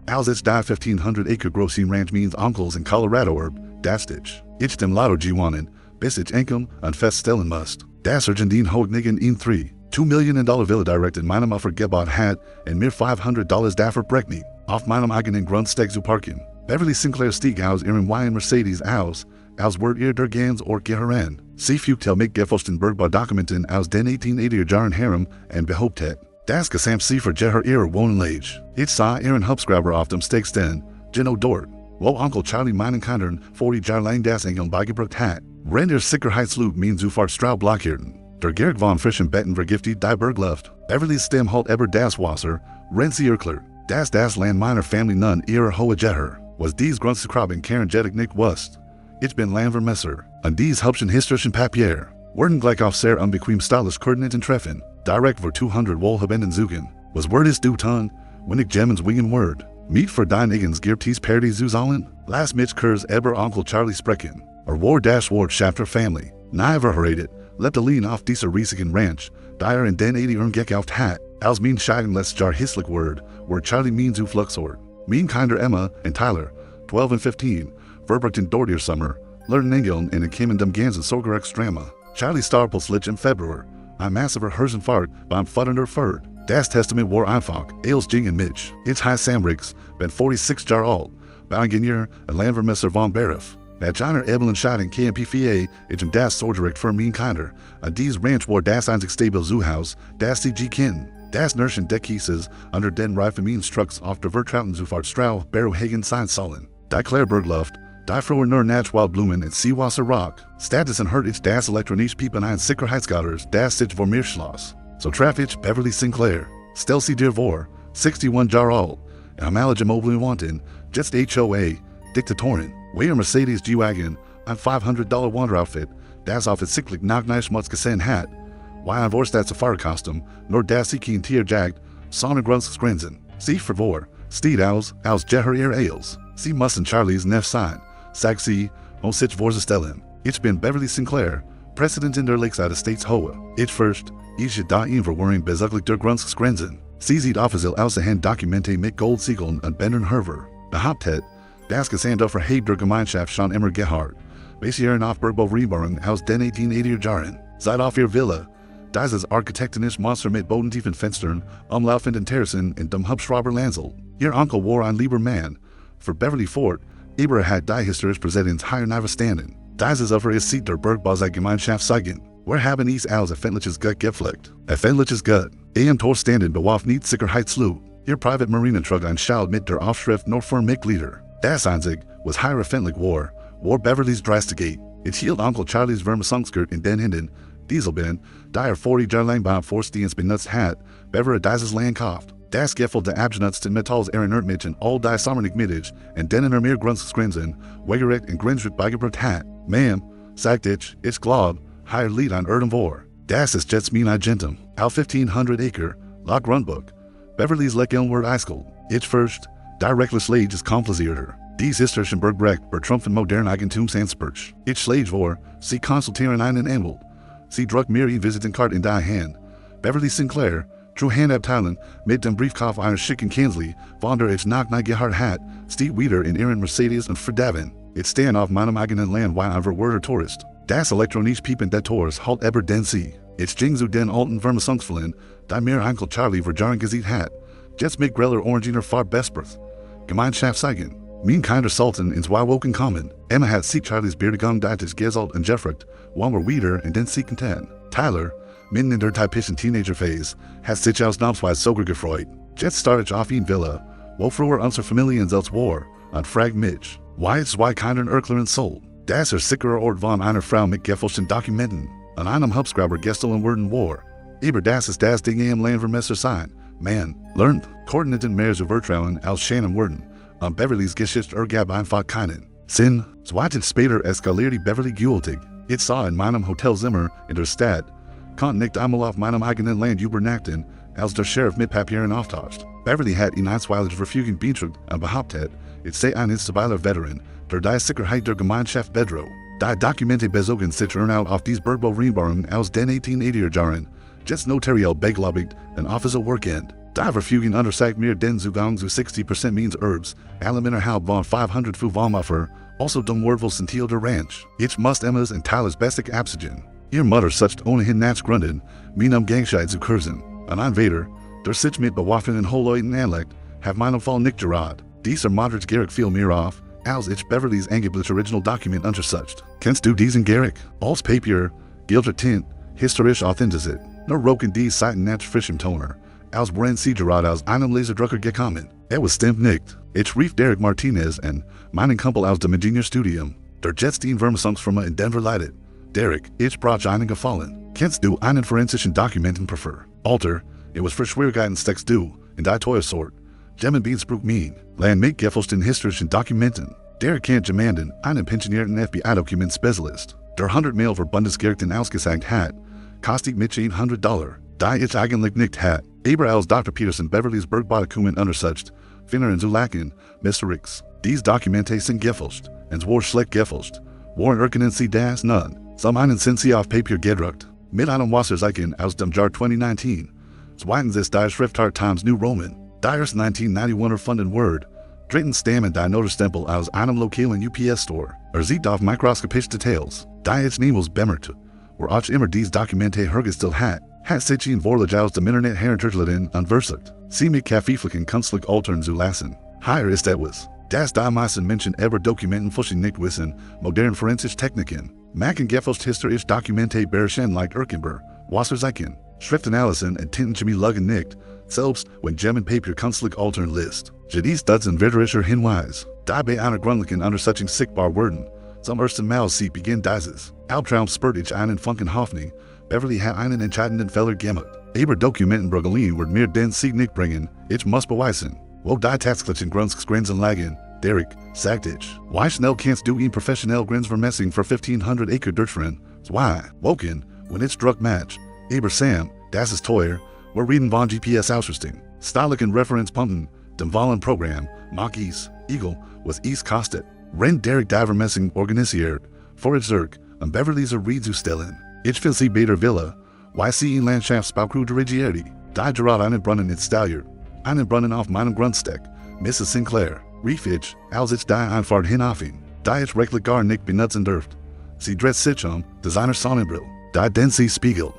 Als ich die 1500-acre große Ranch means uncles in Colorado das dich. Ich dem Lotto gewonnen, bis ich Einkommen und feststellen musst. Das Argentine Hogniggen in 2 Million Villa direkt in meinem Aufgebot hat und mir $500 dafür berechnet. Auf meinem eigenen Grundstück zu parken. Beverly Sinclair stieg aus ihrem Wien Mercedes aus wird ihr der Gans gehören. Sie fügt mit Gefälschtenberg bei Dokumenten aus den 1880er Jahren herum und behauptet, das gesamt sie für ihre Wohnlage. Ich sah ihren Hubschrauber auf dem Steg stehen, genau dort, wo Onkel Charlie meinen Kindern 40 Jahre lang das Engeln beigebracht hat. Wenn der Sicherheitslug meinen sofort Strahl blockierten. Der Gerg von frischen Betten vergiftet die Bergluft. Beverly's Stem halt eber das Wasser, rennt sie erklärt. Das Land meiner Family nun ihrer HOAs was dies Grundzugraben Karen Jedig nicht wusst. Ich bin Landvermesser, und dies Hauptchen historischen Papier. Werden gleich auf sehr unbequem stylisch Koordinaten treffen, direkt vor 200 wohlhabenden suchen. Was Word ist du tun, wenn ich Gemens wingen Word. Meet für dein eigens Girtis Party zu sollen? Lass mich Kurs eber Onkel Charlie sprechen. War Wort Chapter Family. Na verheiratet, lebt allein auf dieser riesigen Ranch, der in den 80ern gekauft hat. Als mein Scheiden lässt jar hisslich Word, where Charlie means u Fluxort. Mein Kinder Emma and Tyler, 12 and 15, verbrachten dort ihr Sommer, lernen Engeln in kämen dem ganzen Sorger Extrema. Charlie starpels lich im Februar, ein massiver Herzenfahrt beim Futternder Ferd. Das Testament war einfach, als ging in Mitch. It's high Samrigs, ben 46 Jahre alt, Ingenieur und Landvermesser von Beruf. Met einer Ebelen Scheidung KMPFA ist das Sorgerecht für mein Kinder, und dies Ranch war das einzig stabil Zuhaus, das sie kennen. Das Nurschen Deckhieses unter den Reifeminstrucks auf der Vertrauten Zufahrt Strau, Bergregion sein sollen. Die Klärbergluft, die frohe nur Naturwaldblumen und Seewasser Rock. Status und hört ich das elektronische Piepen ein Sicherheitsgatters, das sich vor mir schloss. So traf ich Beverly Sinclair. Stell sie dir vor, 61 Jahre alt, amalige Mobile wanten, just HOA, Diktatorin, weir Mercedes G-Wagon, ein $500 Wanderoutfit, das auf es sicklich nachtneich Schmutz gesehen hat. Why ein das Safari-Costume, nur das sie kein Tier jagt, Sonnegrunz Skrinsen. Sie vervor, steht aus ihr Ales. Sie müssen Charlies Neff sein, sagt sie, sich vorzustellen. Ich bin Beverly Sinclair, President in der Lakeside Estates HOA. Ich first, ich da ihn verworren besaglich der Grunz Skrinsen. Sie sieht offiziell außerhand Dokumente mit Goldsiegeln und Bändern Herver. Behauptet, das Gesandte verhebt der Gemeinschaft schon immer gehabt. Basieren auf Bergbau Reborn aus den 1880er Jahren. Seid auf ihr Villa. Dieses architektonisch Monster mit bodentiefen Fenstern, umlaufenden Terrassen und dem Hubschrauber Lansel. Ihr Onkel war ein lieber Mann. Für Beverly Fort, aber hat die historisch Präsidents higher verstanden. Dieses Offer ist sieht der Bergbau sei Gemeinschaft zeigen. Wir haben es als öffentliches Gut gepflegt. Öffentliches Gut. Tor standen bewaff nicht Sicherheitslu. Ihr Private Marine trug ein Schild mit der Aufschrift nur für Mitglieder. Das einzig, was higher öffentlich war Beverly's Drastigate. Ich hielt Onkel Charlies Vermissungsskirt in den Händen. Dieselben, der 40 Jahre lang beim Forstdienst benutzt hat, Bever dieses Land kauft. Das Geffel der abgenutzten Metalls erinnert mich an all die sommerlich Mittag und denen mir Grunzskrinsen, Wegerecht und Grinschritt beigebracht hat. Ma'am, sagt ich glaub, higher Lied an Erdem Das ist jetzt mein Agentum. Al 1500 Acre, La Grundbuch. Beverly's Leckilnward Eiskeld. Ich first, directly Slage ist komplizierter. Dies historischen Bergrecht betrumpfen modern Eigentumsansprüche. Ich schlage vor, sie konsultieren einen Anwalt. Sie drückt mir ihr Visitenkarte in die Hand. Beverly Sinclair, true Handabteilung, mit dem Briefkauf einer schicken Kinsley, von der ich nach gehört hat, steht wieder in ihren Mercedes und Verdaven. Ich stehe auf meinem eigenen Land wie ein verwirrter Tourist. Das elektronische Piepen der Tors halt eber den Sie. Ich ging zu den alten Vermissungsfällen, die mir Onkel Charlie verjahren gesehen hat. Jetzt mit greller Oranginer Farb Bespreth. Gemeinschaft zeigen. Mein Kinder Sultan ins Woken kommen. Emma hat sich Charlies Bergregion deites Gesalt und Jeffrecht, wollen wir wieder und den sie content. Tyler, mitten in der typischen Teenager-Phase, hat sich aus Namsweis sogar gefreut. Jetzt starte ich auf ihn Villa, wo früher unsere Familien selbst war, und frag mich, why ist zwei Kinder Erkler in Soul? Das sicherer Ort von einer Frau mit gefälschten Dokumenten, an einem Hubschrauber gestohlen worden war. Aber das ist das Ding im Landvermesser sein. Man, lernt, Koordinaten mehr zu vertrauen als Shannon werden. Beverly's Geschichte gab einfach keinen Sinn. Zweites später eskalierte Beverly gewaltig. Ich sah in meinem Hotelzimmer in der Stadt, konnte nicht einmal auf meinem eigenen Land übernachten, als der Sheriff mit Papieren auftaucht. Beverly hat ihn einstweilig Verfügung beantragt und behauptet, ich sei ein instabiler Veteran, der die Sicherheit der Gemeinschaft bedroht. Die Dokumente bezogen sich erneut auf dies Bergbau Reinbarung aus den 1880er Jahren, just notariell beglaubigt und offiziell Workend. Die Verfügung untersagt mir den Zugang zu 60% means herbs, alle innerhalb von 500 Fuvalmaffer, also dem Wordvol Sentiel der Ranch. Ich muss Emmas und Tyler's Basic absigen. Ihr Mutter sucht ohnehin nachgründen, minum Gangscheid zu kursen. An Einvader, der sich mit bewaffneten Holoiden anlegt, have meinem Fall nicht gerad. Dieser Modric Gerich viel mir auf, als ich Beverly's angeblich Original Document untersucht. Kennst du diesen Gerich? Als Papier, gilt tint, historisch authentizit. Nur roken die Seiten nach frischem Toner. Als Brand sie gerad aus einem Laserdrucker gekommen. Was stimmt nicht. Ich rief Derek Martinez and meinen Kumpel aus dem Ingenieurstudium. Der Jetstein Vermissungsfirma in Denver leitet. Derek, ich brauche einen Gefallen. Kennst du einen forensischen Dokumenten prefer? Alter, it was für Schwierigkeiten du, in die teuer Sort. Gemmen Beansbrook mean, land mit gefälschten historischen Dokumenten. Derek kennt jemanden, einen pensionierten FBI-Dokument Specialist. Der 100 Mail für Bundesgerichten ausgesagt hat, kostet mich $100. Die ich eigentlich nicht hat. Aber als Dr. Peterson Beverly's Bergbodokument untersucht, finden zu lachen, Mr. Ricks. Dies Dokumente sind gefälscht, und zwar schlecht gefälscht. Waren erkennen sie das nun. Some einen sind sie auf Papier gedruckt. Mit einem Wasserzeichen aus dem Jahr 2019. Zweitens ist die Schriftart Times New Roman. Dyers 1991 erfunden Word. Drittens stammen die Noterstempel aus einem lokalen UPS Store. Sieht auf mikroskopische Details. Die ich niemals bemerkte. Wo auch immer dies Dokumente hergestellt hat sich ihn vorlich aus dem Internet heruntergeladen und versucht, sie mit kaffeeflichen künstlich altern zu lassen. Hier ist etwas, das die meisten Menschen ever Dokumenten fälschen nicht wissen, modern forensische Techniken. Machen gefälscht historisch Dokumente beherrschen like Erkenber, Wasserzeichen, Schriftanalysen und Tintenchemie luggen nicht, selbst wenn Gemmen Papier künstlich altern lässt. Dies dutzen veterischer Hinweis. Die bei einer gründlichen Untersuchung sichtbar werden. Zum ersten Mal sie beginnt dieses. Albtraum spürt ich einen Funken Hoffnung. Beverly hat einen entscheidenden Fehler gemacht. Aber Dokumenten Brüggelin wird mir den Sieg nicht bringen. Ich muss beweisen. Wo die tatsächlichen Grenzgrenzen lagen. Derek, sagt ich. Wie schnell kannst du ihn professionell Grenzvermessung für 1500 Acre durchführen? Zwei Woken, wenn ich Druck match. Aber Sam, das ist teuer. Wir reden von GPS-Ausrüstung. Stylichen Referenzpunkten, dem Wahlenprogramm, Mach Eagle, was kostet. Wenn Derek die Vermessung organisiert, vor ich Zirk, Beverly's Reed zu stellen. Ich will sie bei der Villa, weil sie in Landschaftsbaukrew dirigiert. Die gerad einen Brunnen installiert. Einen Brunnen auf meinem Grundstück, Mrs. Sinclair. Rief ich, als ich die Einfahrt hinaufing. Die ich rechtlich gar nicht benutzen dürft. Sie dreht sich Designer Sonnenbrille. Die den sie spiegelt.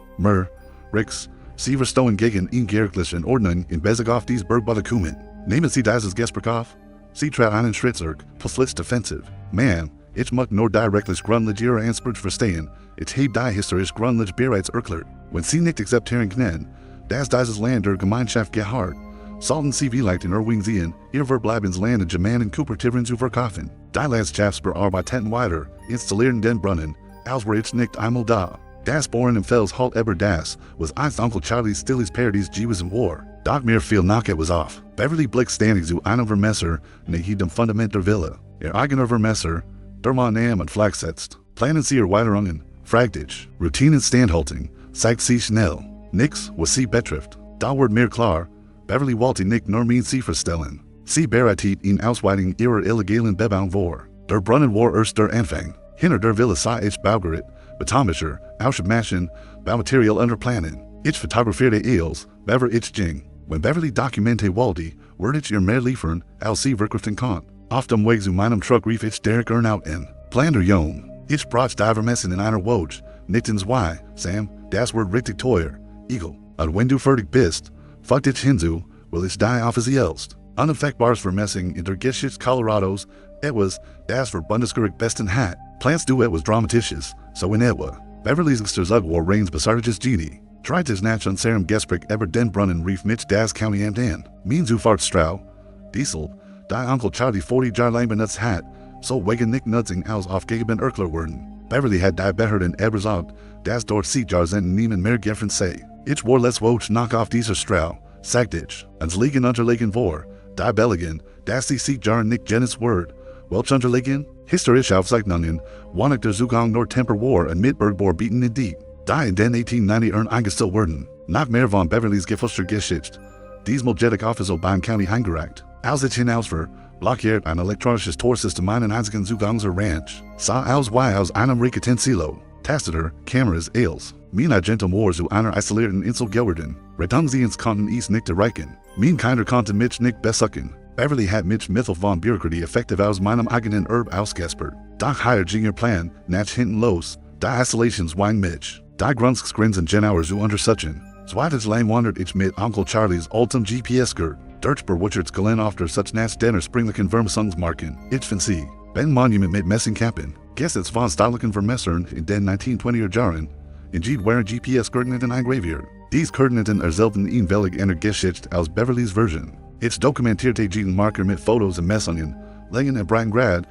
Ricks, sie verstohen gegen ihn gerichtlichen Ordnung in Bezug auf dies Bergbodokument. Nehmen Sie dieses Gespräch auf? Sie trat einen Schritt zurück, plötzlich defensiv. Ma'am, ich mag nur directlich grundlich Ihre Ansprüche verstehen. Ich habe die historisch grundlich bereits erklärt. Wenn Sie nicht akzeptieren können, dass dieses Land der Gemeinschaft gehört, sollten Sie vielleicht in Erwing sehen, Ihr verbleibens Land in Germanen Kooperativen zu verkaufen. Die Landschaftsbearbeiteten weiter, installieren den Brunnen, als wäre ich nicht einmal da. Das Bohren im Fels halt eber das, was einst Onkel Charlie's Stilly's Parodies Jews in War. Doch mir viel nach was auf. Beverly Blick standing zu einem Vermesser, ne dem Fundament der Villa. Eigener Vermesser, der Mann und Flag setzt. Planen Sie Erweiterungen, fragt ich. Routinen Standhalting, zeigt Sie schnell. Nix, was Sie betrifft. Da wird mir klar, Beverly wollte nicht nur mein Sie verstellen. Sie bereitet ihn Ausweitung ihrer illegalen Bebauung vor. Der Brunnen war erst der Anfang. Hinter der Villa sei ich Baugerät, Betomischer, Ausschubmaschen, Baumaterial under Planen. Ich fotografierte Eels, Bever ich ging. Wenn Beverly Dokumente wollte, würde ich ihr mehr liefern, als sie verkriften kann. Auf dem Weg zu meinem Truck rief ich Derek Ernaut in. Plan der Jung. Ich brauche die Vermessung in einer Woche. Nicht ins Why, Sam, das wird richtig teuer. Eagle. Und wenn du fertig bist, fuck ich hinzu, will ich die offiziellst. Unaffektbares Vermessung in der Geschichte Colorados, etwas, das für Bundesgericht besten hat. Planst du etwas Dramatisches, so in etwa. Beverly's Zugwar reigns besartiges Genie. Trites nach und serum Gespräch eber den Brunnen rief mich das County Amt an. Mean zu Fahrtstrau. Diesel, die Onkel Charlie 40 Jahre lang benutzt hat, so wegen nicht nutzing aus aufgegeben Erkler werden. Beverly hat die Beherden eber sagt, das dort sieht Jar sind niemand mehr geffen sei. Ich war let's watch knock auf dieser Strau, sagt ich, ans liegen unterlegen vor, die Belligen, das die sieht Jar nicht Jennis Word. Welch unterlegen? Historisch Aufzeichnungen, wann der Zugang nur Temper war und Mitbergbor bieten in die. Die in den 1890 eingestellt werden. Nach mehr von Beverly's gefälschter Geschichte. Diesmal jettig offiziell beim County eingereicht. Als ich hinausfuhr, blockiert ein elektronisches Torsystem einen einzigen Zugang zur Ranch. Sah aus wie aus einem Rekitenzilo. Tacitor, cameras, ales. Mina gentle Moors zu einer isolierten Insel gelten. Redunziens konnten is nicht erreichen. Mein kinder konnte mich nicht besuchen. Beverly hat mich Mittel von Bürokratie effektiv aus meinem eigenen ausgespart. Doch hier ging Plan, nach hinten los. Die Isolationswein mich. Die Grunskgrinsen genauer zu untersuchen. Zweites lang wandert ich mit Onkel Charlies altem GPS-Gurt. Durch Berwucherts Gelen after such nach denner springlichen Vermessungsmarken. Ich finde sie. Ben Monument mit Messingkampen. Gesets von Stahlichen Vermessern in den 1920er Jahren. Indeed waren GPS-Koordinaten eingraviert. Dies Koordinaten selten einwillig einer Geschichte als Beverlys Version. Ich dokumentierte jeden Marker mit Fotos und Messungen. Längen in Breitengrad,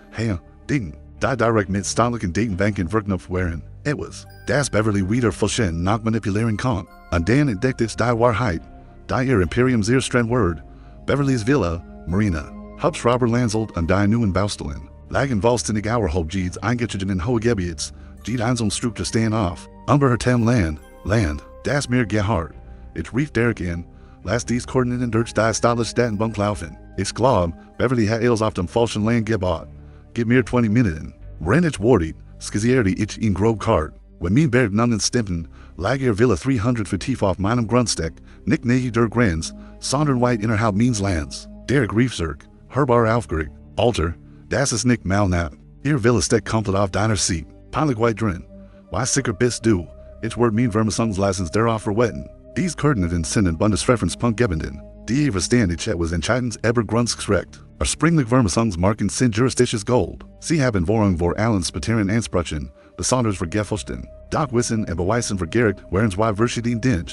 Dingen. Die direkt mit Stahlichen Datenbanken verknüpft waren. It was. Das Beverly wieder vollständig nach manipulieren kann. Und dann entdeckt ich die Wahrheit. Die ihr Imperium sehr streng Word. Beverlys Villa, Marina. Hubschrauber Landsold und die neuen Baustellen. Lagen vollständig auerhalb jedes eingeschrittenen Hohegebiets. Jede Einzelstruktur stehen auf. Unbehertem Land. Das mir gehört. Ich rief Derek in. Lass dies Koordinaten durch die stylisch Datenbank laufen. Ich glaub, Beverly hat alles auf dem falschen Land gebaut. Gib mir 20 Minuten. Wenn ich wartet, skizzierte ich in grob Kart. Wenn mein Berg nun stimmen, lag Villa 300 tief auf meinem Grundstück, nicht nahe der Grenz, sondern weit innerhalb meines Lands. Derek rief zurück, hörbar aufgeregt. Alter, das ist nicht mal nah. Ihr Villa steckt komplett auf deiner Seat. Peinlich weit drin. Wie sicher bist du? Ich werde mein Vermessungslizenz darauf verwetten. Dies Koordinaten sind ein Bundesreferenzpunkt gebenden. Die verstehen ich etwas entscheidend über Grundstück. Springlich Vermessungsmarken sind juristisches Gold. Sie haben Wohnungen vor allen Spateren ansprechen, besonders für Gefälschten. Doch Wissen und Beweisen für Gerechtigkeit waren zwei verschiedene Dinge.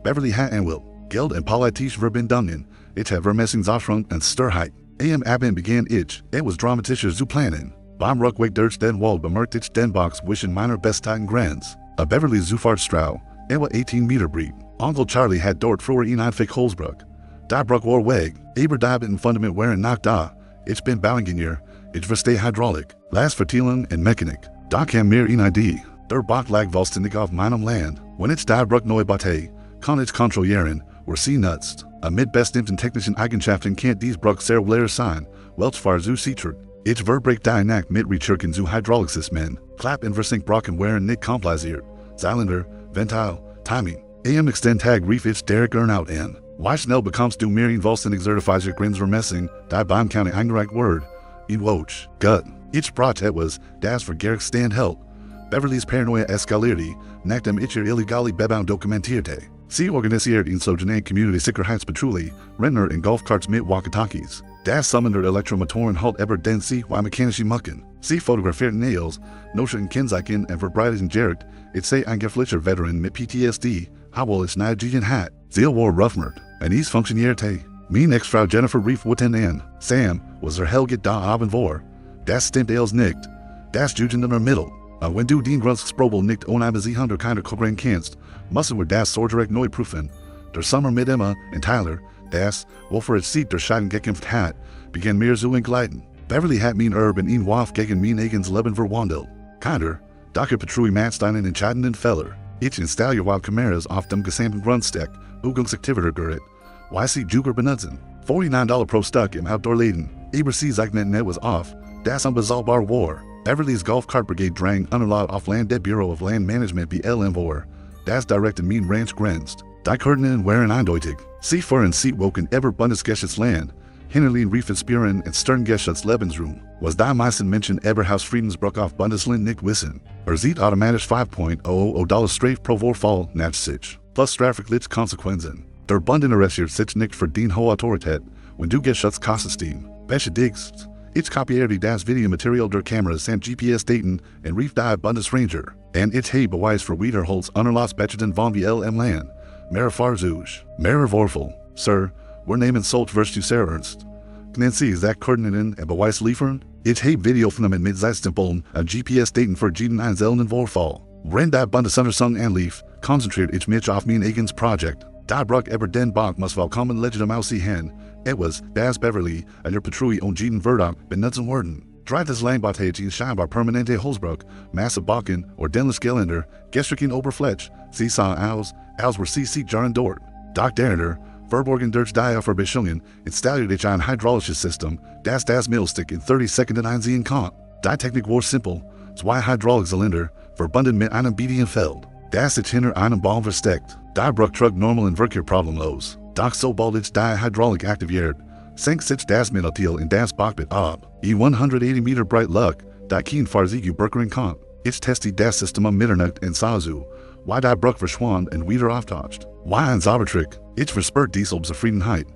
Beverly hat und will. Geld und politische Verbindungen. Ich habe Vermessungsauftrag und Sturheit. Abend begann ich, etwas dramatischer zu planen. Beim Rückweg durch den Wald bemerkte ich den Box zwischen meiner Besteiten Grenz. Beverly Zufahrtsstraße, etwa 18 Meter breit. Onkel Charlie hat dort früher in ein Holzbruch. Die Bruch war weg, aber die im Fundament waren noch da. Ich bin Bauingenieur, ich verstehe Hydraulik, Glasverteilung und Mechanik. Da kam mir eine Idee. Der Bach lag vollständig auf meinem Land. Wenn ich die Bruch neu baute, kann ich kontrollieren, wo sie nutzt. Mit bestimmten technischen Eigenschaften kann dies Bruch sehr leer sein, welch war zu sichert. Ich verbreche die Nacht mit Recherchen zu Hydrauliksystem. Klapp und Versinkbrocken waren nicht kompliziert. Zylinder, Ventil, Timing. Extend Tag rief ich Derek out in. Wie schnell bekommst du mir ein vollständig zertifizierte Grenzvermessung, die beim County eingereicht Word? In Woch, Gut. Ich brauchte etwas, das für Gerek standhält. Beverlys Paranoia eskalierte, nachdem ich ihr illegale Bebau dokumentierte. Sie organisiert in sogenannte Community-Sicherheitspatrouille, Rentner und Golfcarts mit Walkie-Talkies. Das Summon der Elektromotoren halt über den sie wie mechanische Mucken. Sie fotografierten Nails, Notion Kennzeichen und verbreiteten Gerekt, ich sei ein geflitschter Veteran mit PTSD, obwohl ich nicht gegen hat. Ziel war Ruffmert, und es funktionierte. Meine Ex-Frau Jennifer rief witten an. Sam, was Helge da Abend war. Das stimmt els nicht. Das Jugend in der Mitte. Wenn du den Grundsprobel nicht ohne sie hunter keiner kooperieren kannst, müssen wir das so direkt neu prüfen. Der Sommer mit Emma und Tyler, das, wofür es sieht der Scheiden gekämpft hat, begann mir zu entgleiten. Beverly hat mein in ihn Waf gegen mein eigenes Leben verwandelt. Kinder, Dr. Patrouille macht einen entscheidenden Fehler. Ich installiere Kameras auf dem gesamten Grundstück, Ugungsaktiviter gerät. Wie sie Juger benutzen. $49 pro Stück im Outdoor-Läden. Aber sie zeichnen etwas auf, das unbezahlbar war. Beverly's Golf Cart Brigade drang unerlaubt auf Land der Bureau of Land Management BLM war. Das direkt in mein Ranch grenzt. Die Koordinaten waren eindeutig. Sie fuhren Seatwoken über Bundesgeschäftsland. Hinterlin riefen Spieren und Sterngeschäfts Lebensraum. Was die meisten Menschen über Hausfriedensbruch auf Bundesland nicht wissen. Sieht automatisch $5.00 Strafe pro Vorfall nach sich. Plus strafrechtliche Konsequenzen. Der Bund interessiert sich nicht für die hohe Autorität, wenn du Geschäftskostensystem. Beschädigst. Ich kopierte das Videomaterial der Kameras und GPS-Daten und rief die Bundesranger. Und ich habe Beweis für Wiederholz unerlass Bechten von BLM Land. Mehr Farzuge. Mehr Vorfall. Sir, wir nehmen solch wirst sehr ernst. Können Sie Koordinaten und Beweis liefern? Ich habe Videoaufnahmen mit Zeitstempeln und GPS-Daten für jeden einzelnen Vorfall. Wenn die Bundesuntersuchung anlief, konzentriert ich mich auf mein eigenes Projekt. Die Bruch über den Bach muss vollkommen legitim aussehen. Etwas, das Beverly und der Patrouille und jeden Verdacht benutzen werden. Drittes Langbartätig scheinbar permanente Holzbruch, Masse Backen oder dämlich Geländer, gestrigen Oberfläche, sie sah aus, als were sie sich jaren dort. Doch derner, verborgen durch die Verbindungen, installierte ich ein hydraulisches System, das Mittelstück in 30 Sekunden einsehen kann. Die Technik war simpel, zwei Hydraulikzylinder, verbunden mit einem Feld. Das ich hinter einem Baum versteckt. Die Bruchtrug normal und Verkehr problemlos. Doch sobald ich die Hydraulik aktiviert, senkt sich das Mittelteil in das Cockpit ab. 180 Meter breit Luck, die kein Fahrzeug bergregion kann. Ich teste das System am Mitternacht in Sazu. Why die Bruch verschwand und wieder auftaucht. Why ein Zaubertrick. Ich verspürt dies ob Zufriedenheit.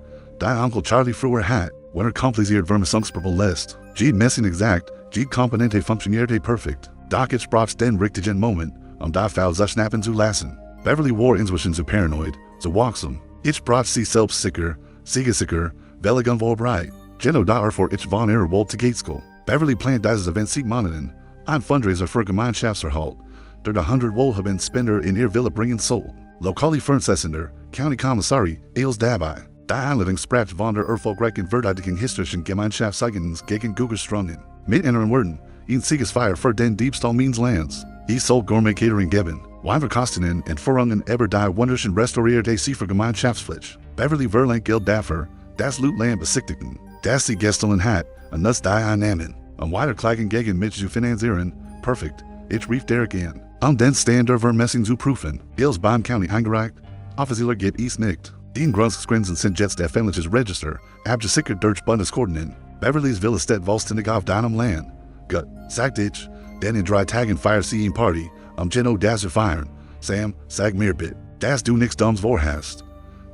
Die Onkel Charlie früher hat, wenn kompliziert Vermissungsproblem lässt. Jede Messing exakt, jede Komponente funktionierte perfekt. Doch ich braucht den richtigen Moment, die Fall zu schnappen zu lassen. Beverly war inzwischen zu paranoid, zu waksam. Ich braucht sie selbst sicher, siegesicher, wellig unvorbereitet. Genau davor ich von ihrer Welt zu Gateschool. Beverly plant dieses Event sieg Monaten, ein Fundraiser für Gemeinschaftserhalt. Der 100 Wohlhaben Spender in ihr Villa bringen soll. Lokale Fernsehsender, County Kommissari, eils dabei. Die Einladung sprach von der erfolgreichen verteidigung historischen Gemeinschaftseigens gegen Gugerstrungen. Mit anderen Worten, ein Siegesfeier für den Diebstahl meines Lands. Ich soll Gourmet Catering geben, Weinverkostungen und Führungen über die wunderschön restaurierte Sie für Gemeinschaftspflicht. Beverly verlangt Geld dafür, das Lootland besiktigen, das sie Gästeln hat, und das die Einnahmen. Weiterklagen gegen mich zu finanzieren, perfekt. Ich rief Derek an. Den Stand der Vermessung zu prüfen. Ils beim County eingereicht. Offizieller geht es nicht. Den Grundsgrenzen sind jetzt der öffentliches Register, abgesichert durch Bundesordnungen. Beverlys Villa steht vollständig auf deinem Land. Gut, sagt ich, denn in 3 Tagen feiert sie eine Party, Geno das feiern. Sam, sag mir bitte, dass du nix Dumms vorhast.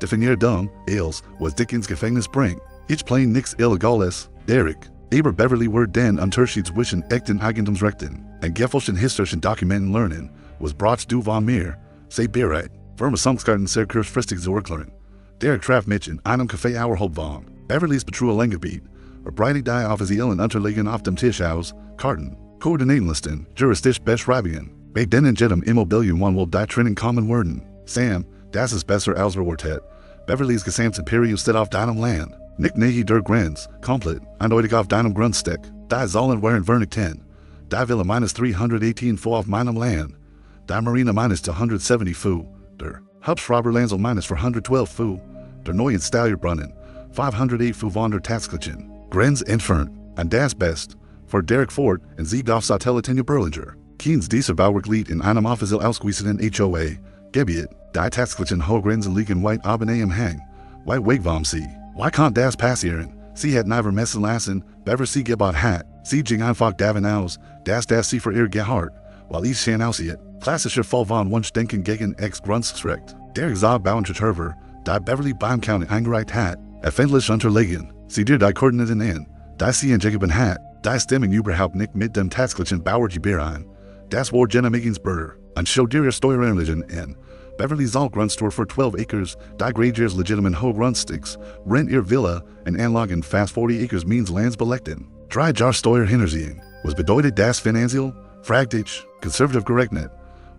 Definier dumm, ils, was dich ins Gefängnis bringt. Ich plain nix Illegales, Derek. Aber Beverly wird den Unterschiedswischen echten Eigentumsrechten und gefälschten historischen Dokumenten lernen, was brauchst du von mir? Sei bereit, Vermissungskarten sehr kurzfristig zu erklären. Derek traf mich in einem Café außerhalb von Beverlys Patrouillengebiet, breite die offiziellen Unterlagen auf dem Tisch aus, Karten, Koordinatenlisten, juristische Beschreibungen, bei denen jedem Immobilien will die Trennung kommen werden. Sam, das ist besser als verurteilt. Beverlys gesamtes Imperium steht auf deinem Land. Nicht nahe der Grenz, komplett, eindeutig auf deinem Grundstück. Die sollen während Vernicht 10. Die Villa minus 318 Fu auf meinem Land. Die Marina minus 270 Fu. Der Hauptschreiberlandsel minus 412 Fu. Der neuen Stallierbrunnen, 508 Fu von der Tasklichen. Grenz entfernt, und das Best, für Derek Ford und siegt auf Satellite in Berlinger. Keins dieser Bauwerklied in einem offiziell ausgewiesenen HOA, Gebiet, die Tasklichen Hochgrenzen liegen weit oben am Hang, weit weg vom See. Why can't das passieren? Sie hat never messen lassen, bever sie gebaut hat, sie ging einfach davon aus, dass das sie für ihr gehört, weil ich schon aussieht. Klassischer Fall von Wunschdenken gegen Ex-Grundstrecht. Der Bauernschutz die Beverly beim County eingereicht hat, öffentlich unterlegen. Sie dir die Koordinaten an, die sie angegeben hat, die stimmen überhaupt nicht mit dem tatsächlichen Bauergebiet ein. Das war Genehmigungsbürger, und schau dir ihr Steueranlagen an. Beverly's Grundstore für 12 Acres, die Graziers legitimen Hochgrundsticks, rent ihr Villa und Anlagen fast 40 Acres means Lands belekten. 3 Jahre Steuer hintersehen. Was bedeutet das finanziell? Fragt ich, konservativ gerechnet.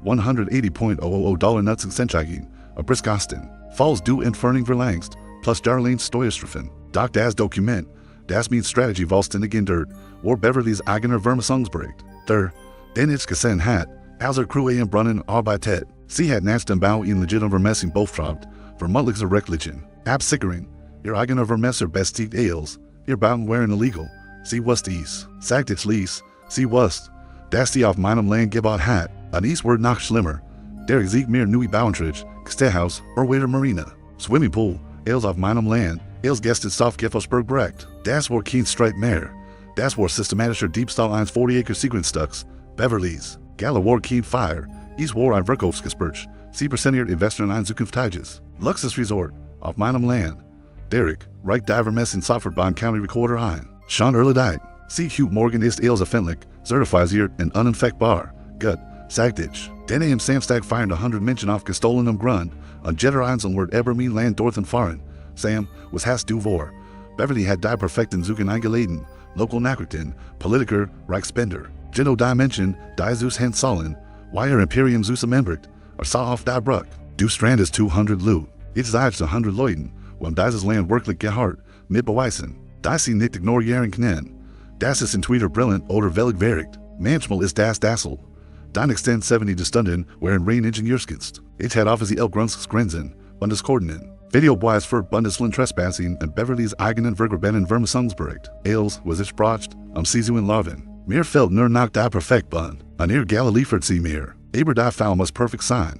$180.000 nutzen Centagin, Briskosten. Falls du Entfernung verlangst, plus Darlene's Steuerstrafen. Doch das Dokument, das means Strategy vollständig in Dirt, war Beverly's eigener Vermissungsbericht. Den ich gesehen hat, als Crew am Brunnen arbeitet. Sie hat nach dem Bau in legitimer Vermessung beauftragt, vermutlich zur Rechtlichen. Absichern, ihr eigener Vermesser bestigt eils, ihr Bauten wären illegal. Sie wusste dies, sagt ich ließ, sie wusste, dass sie auf meinem Land gebaut hat, und es wird noch schlimmer. Der sieht mir neue Bauerntritt, Gestehaus, oder Marina, Swimmingpool, eils auf meinem Land, eils gestet auf Gefelsberg brecht. Das war kein Streit mehr. Das war systematischer Diebstahl eines 40-Acre Sequenzstücks, Beverlys. Gala war kein Feier. Es war ein Verkaufsgespräch. Sie präsentiert Investoren ein Zukunftsreiches. Luxusresort auf meinem Land. Derek reicht die Vermessung Software beim County Recorder ein. Schon erledigt. Sie heute Morgen ist eils öffentlich, zertifiziert und uninfektbar. Gut, sagt ich. Denn am Samstag feiern 100 Menschen auf gestohlenem Grund und jeder Einzelne wird über mein Land durchfahren. Sam, was hast du vor? Beverly hat die perfekten Suchen eingeladen. Local Nachrichten, Politiker, Reichsspender. Geno die Menschen, die Zus Hand sollen, Wire Imperium Zus ermembert, sah auf die Bruch. Du strandest 200 Loot. Ich sage 100 Leuten, dieses Land wirklich gehört, mit Beweisen. Das sie nicht ignorieren können. Das ist in Twitter brillant oder wellig verricht. Manchmal ist das Dassel. Dann extend 70 Stunden während rein Ingenieurskunst. Ich hat offiziell Grundsgrenzen, Bundeskoordinaten. Videobeweis für Bundesland Trespassing und Beverlys eigenen vergrabenen Vermissungsbericht. Eils, was ich braucht, sie zu entlarven. Mir fällt nur noch die perfekt Bund, Eine Galileefert sie mir, aber die Fall muss perfect sein.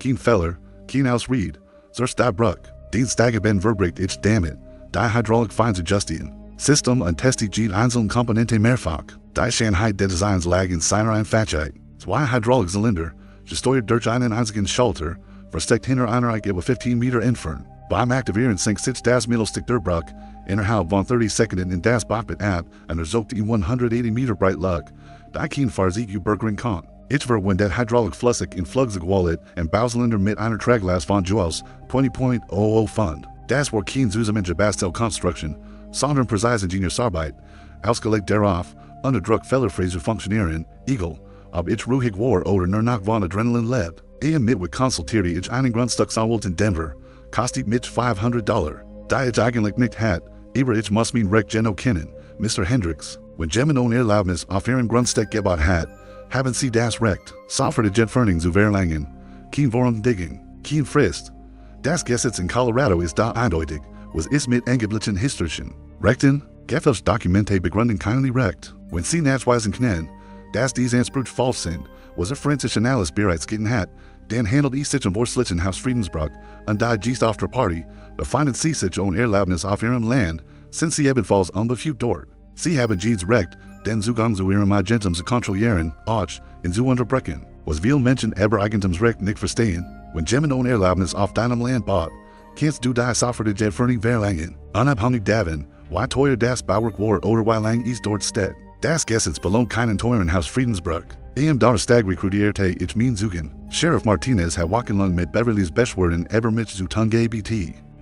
Kein Feller, kein Ausried, Zerst die Bruck, den Stageben verbrecht ich damit, die Hydraulik Feinadjustien. System und Testi geht einzelne Komponente mehrfach, die Schanheit der Designs lag in seiner Einfachheit. Zwei Hydraulikzylinder, gesteuert durch einen einzigen Schalter, versteckt hinter einer Eiche über 15 Meter entfernt. Beim Aktivieren sinkt sich das Mittelstück der Bruck innerhalb von 30 Sekunden in das Cockpit ab und resultiert in 180 Meter breit Luck, die kein Fahrzeug bergen kann. Ich war, wenn das Hydraulik Flüssig in Flugzeug wallet und Bauzylinder mit einer Traglass von Joels 20.00 Fund. Das war kein zusammenhängende Bastelkonstruktion, sondern präzise Ingenieursarbeit, ausgelegt darauf, unter Druck Fehlerfräse funktionieren, egal, ob ich ruhig war oder nur noch von Adrenalin lebt. Mit konsultierte ich einen Grundstücksanwalt in Denver, kostet mich $500, da ich eigentlich nicht hat, aber ich muss mein Recht genau kennen, Mr. Hendricks. Wenn jemand ohne Erlaubnis auf ihren Grundstück gebaut hat, haben sie das Recht, sofort die Entfernung zu verlangen. Kein Wohndigging, kein Frist. Das Gesetz in Colorado ist da eindeutig, was ist mit angeblichen historischen Rechten, gefälschte Dokumente begründen kein Recht. Wenn sie nachweisen können, dass diese Ansprüche falsch sind, was französische Analyst bereits getan hat, dann handelt es sich Vorschlichen Hausfriedensbruch und die Geste auf der Party, befinden sie sich ohne Erlaubnis auf ihrem Land, sind sie ebenfalls unbefugt dort. Sie haben jedes Recht, den Zugang zu ihrem Eigentum zu kontrollieren, auch in zu unterbrechen. Was viele Menschen aber Eigentumsrecht nicht verstehen, wenn jemand ohne Erlaubnis auf deinem Land baut, kannst du die sofortige Entfernung verlangen, unabhängig davon, wie teuer das Bauwerk war oder wie lang es dort steht. Das Gesetz belohnt keinen teuren Hausfriedensbruch. Donnerstag rekrutierte ich mein Zugen. Sheriff Martinez hat wochenlang mit Beverlys Beschwerden über mich zu tun gebt.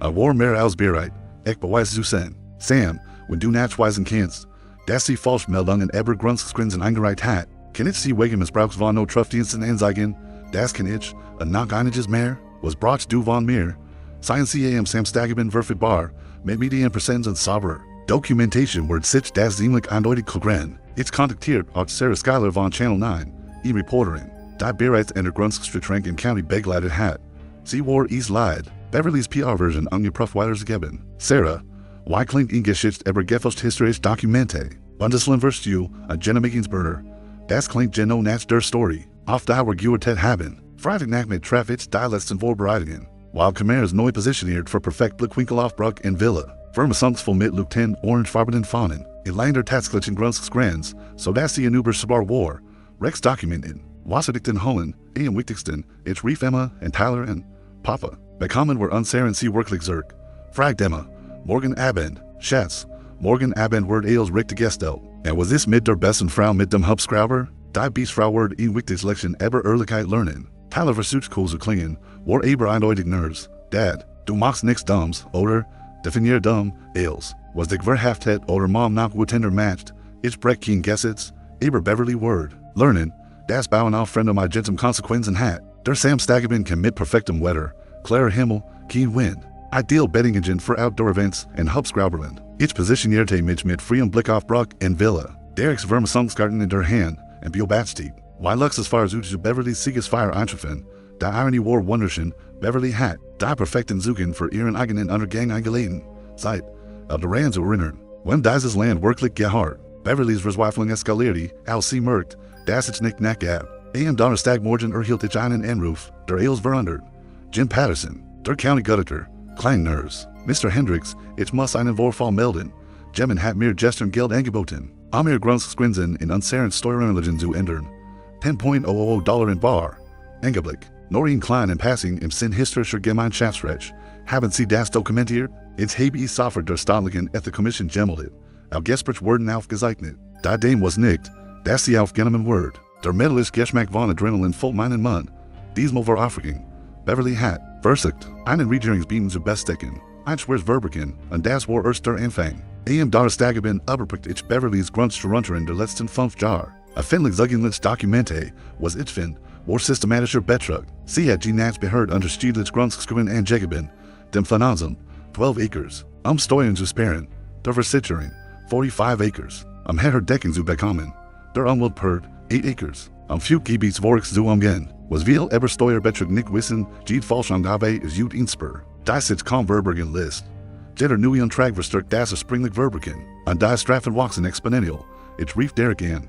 War mehr als bereit, ich beweise zu sein. Sam, wenn du nachweisen kannst, dass sie Falschmeldungen über Grundstücksgrenzen eingereicht hat, kann ich sie wegen Missbrauchs von Notruftdiensten anzeigen, das kann ich, und noch einiges mehr, was brauchst du von mir? Seien sie am Samstagabend verfügbar, mit Medienpräsenz und sauber. Dokumentation wird sich das ziemlich eindeutig klären. Ich kontaktiert auch Sarah Schuyler von Channel 9, Reporterin, die bereits in der Grundstücksvertrag im County begleitet hat. Sie war es leid, Beverlys PR-Version angeprüft weiterzugeben. Sarah, wie klingt in Geschichte über gefälschte historische Dokumente? Bundesland wirst du, ein Genehmigungsbürger. Das klingt genau nach der Story, auf die wir geurteilt haben. Freitagnachmittag treffe ich die letzten Vorbereitungen, weil Kameras neu positioniert für perfekt Blickwinkel-Aufbruch in Villa. Vermissungsvoll mit Lukten orangefarbenen Fahnen, in Länder tatsächlichen Grundstücksgrenz, sodass sie unüberschaubar war, Rex dokumenten, wasserdichten Holland, am wichtigsten, ich rief Emma und Tyler und Papa. Bekommen wir unseren sie wirklich zurück. Fragt Emma, morgen Abend, Schatz, morgen Abend wird alles richtig gestellt. Und was ist mit der besten Frau mit dem Hubschrauber? Die Beastfrau wird in wichtiges Lektion über Ehrlichkeit lernen. Tyler versucht cool zu klingen, war aber eindeutig Nerves. Dad, du machst nichts Dummes, oder? Definier dumm, als, was dich verhaftet oder Mom nach Wutender matcht, ich brech kein Gesetz, aber Beverly Word. Lernen, das bauen auf Fremde Magentum Konsequenzen hat. Der Samstagabend kann mit perfektem Wetter, klarer Himmel, kein Wind. Ideal Beddingingen für Outdoor Events in Hubschrauberland. Ich positionierte mich mit freiem Blick auf Bruck in Villa. Derek's Vermissungsgarten in der Hand und beobachtete, wie Luxusfahrer zu Beverlys Siegesfeier eintreffen, die Irony war wunderschön, Beverly hat die perfekten Zugen für ihren eigenen Untergang eingeladen. Seid, daran zu erinnern, wenn dieses Land wirklich gehört, Beverlys Verzweiflung eskalierte, als sie merkt, dass es nicht nachgab. Am Donnerstagmorgen erhielt ich einen Anruf, der alles verandert. Jim Patterson, der County Auditor, Kleinnerves. Mr. Hendricks, ich muss einen Vorfall melden. Jim hat mir gestern Geld angeboten, ihr Grundstücksgrenzen in unseren Steueranlagen zu ändern. $10.00 in bar. Angeblich. Nur in klein in Passing im Sinn historischer Gemeinschaftsrecht. Haben Sie das dokumentiert? Ich habe es sofort der staatlichen Ethikkommission gemeldet. Auch Gespräch wurden aufgezeichnet. Da dem was nicht, dass sie aufgenommen wird. Der Mittel ist Geschmack von Adrenalin voll meinen Mann. Diesmal war Aufregung. Beverly hat, versucht, einen Regierungsbieten zu bestecken. Ein schweres Verbrechen, und das war erst der Anfang. Am Donnerstagabend überprüft ich Beverlys Grundstücke in der letzten 5 Jahre. Erfindlich solches Dokumente, was ich finde, war systematischer Betrug. Sie hat die Nachbehörde unterschiedlich Grundstücksgrün angegeben, dem Finanzamt, 12 Acres, Steuern zu sparen, der Versicherung, 45 Acres, Herderdeckung zu bekommen, der Umweltbehörde, 8 Acres, Fluggebietsvorix zu umgehen, was viel über Steuerbetrug nicht wissen, jede Falschangabe ist gut insper. Das ist kaum Verbrechen List. Jeder neue Antrag verstärkt das ursprünglich Verbrechen, und die Strafen wachsen exponentiell. Ich rief Derek an.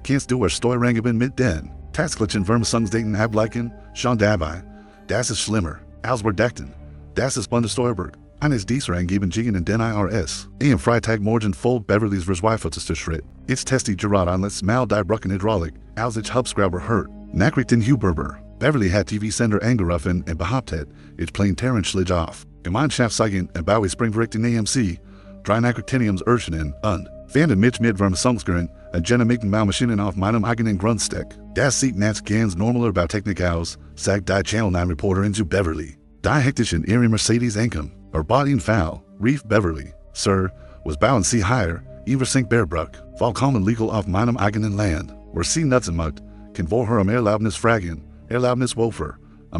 Kannst du Steuerangeben mit den Tasklichen Vermissungsdaten abgleichen? Schon dabei. Das ist schlimmer. Als wir dachten. Das ist Bundessteuerberg. Eines dieser Angebungen in den IRS. Am Freitagmorgen folgt Beverlys verzweifeltester Schritt. It's testy Gerard anlets mal die Brücken Hydraulik, als ich Hubschrauber hört. Nachrichten über. Beverly hat TV-Sender angerufen und behauptet, ich plane Terrence auf. Gemeinschaftszeichen und Bowie sprengt in AMC. Drei Nachrichteniums erscheinen und fanden mich mit Vermissungsgern und Genehmigten Baumaschinen auf meinem eigenen Grundstück. Das sieht nicht ganz normaler Bautechnik aus, sagt die Channel 9 Reporterin zu Beverly. Die hektisch in ihre Mercedes ankommen. Bought ihn foul, rief Beverly. Sir, was bauen Sie hier, über St. Bearbruck, vollkommen legal auf meinem eigenen Land. Wo Sie nutzen mögt, kann vorher Erlaubnis fragen, Erlaubnis wofür,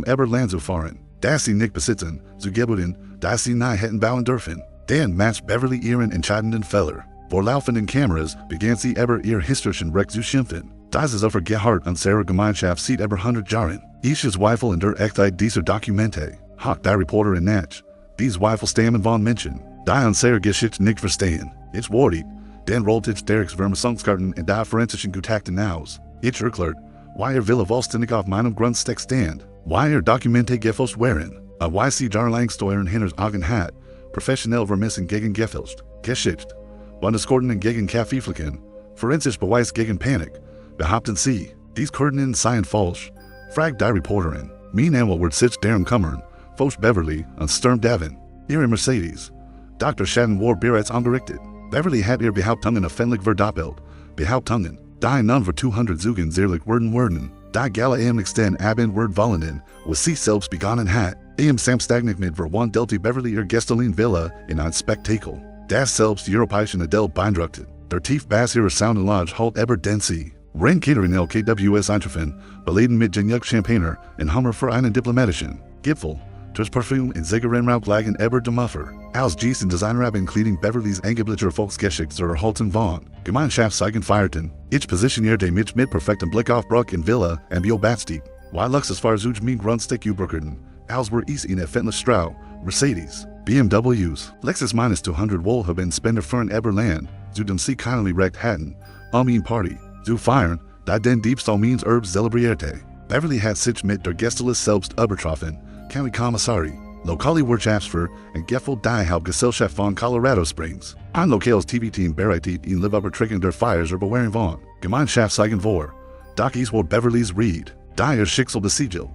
Eberland zu fahren. Das Sie nicht besitzen, zu geben, dass Sie nahe hätten bauen dürfen. Dann macht Beverly ihren entscheidenden Fehler. Vor laufenden Kameras begann sie über ihr historischen Recht zu schimpfen. Das ist auf Gehört an Sarah Gemeinschaft seit über 100 Jahren. Ich Zweifel in der Echtheit dieser Dokumente. Hakt die Reporterin nach. Die Zweifel stammen von Menschen, die an Sarah Geschichte nicht verstehen. Ich worried, dann rollt ich Dereks Vermissungskarten in die forensischen Gutachten aus. Ich erklärt, why will vollständig auf meinem Grundstück stand, why Dokumente gefälscht wären, why sie Jarlangsteuern hinters Augen hat, professionell vermissen gegen gefälscht, Geschichte, Bundesordnung gegen Kaffeeflicken, forensisch Beweis gegen Panik, behaupten sie, dies Koordinaten seien falsch, fragt die Reporterin, mein Anwalt wird sich darum kümmern, Foch Beverly und Sturm Davin. Ihre Mercedes. Dr. Schaden war bereits angerichtet. Beverly hat ihr Behauptungen öffentlich verdoppelt. Behauptungen, die nun für 200 Zeugen ehrlich wurden. Die Gala am exten abend wird wollenden, was sie selbst begonnen hat. Am Samstagnacht mit verwandelte Beverly ihr Gästelin Villa in ein Spektakel. Das selbst europäischen Adel beeindruckte. Der Tiefbass ihrer Soundanlage halt über den See. Rennketerin LKWs eintreffen, beladen mit Genick Champagner und Hummer für einen diplomatischen Gipfel. Das Parfüm in Zigarettenrauch lagen über dem Muffer. Als Gießen Designer including Beverlys angeblicher Volksgeschichte erhalten von Gemeinschaftszeichen feierten. Ich positionierte mich mit perfektem Blick auf Bruck in Villa und Biobatstieg. Weil Luxusfahrzeuge mein Grundstück überquerten. Als wir es in Fendler Strau, Mercedes, BMWs, Lexus minus 200 wohlhaben Spender für ein Eberland, zu dem sie kindly recht hatten, in Party, zu feiern, da den Diebstahl means Herbs celebrierte. Beverly hat sich mit der Gästeliste selbst übertroffen. County Commissary, lokale Wirtschaftsführer und Gefäll die Hauptgesellschaft von Colorado Springs. Ein lokales TV-Team bereitet ihn Übertreten der Feiers Bewährung von Gemeinschaftszeichen vor. Doch es wird Beverlys Reed, die Schicksal besiegelt.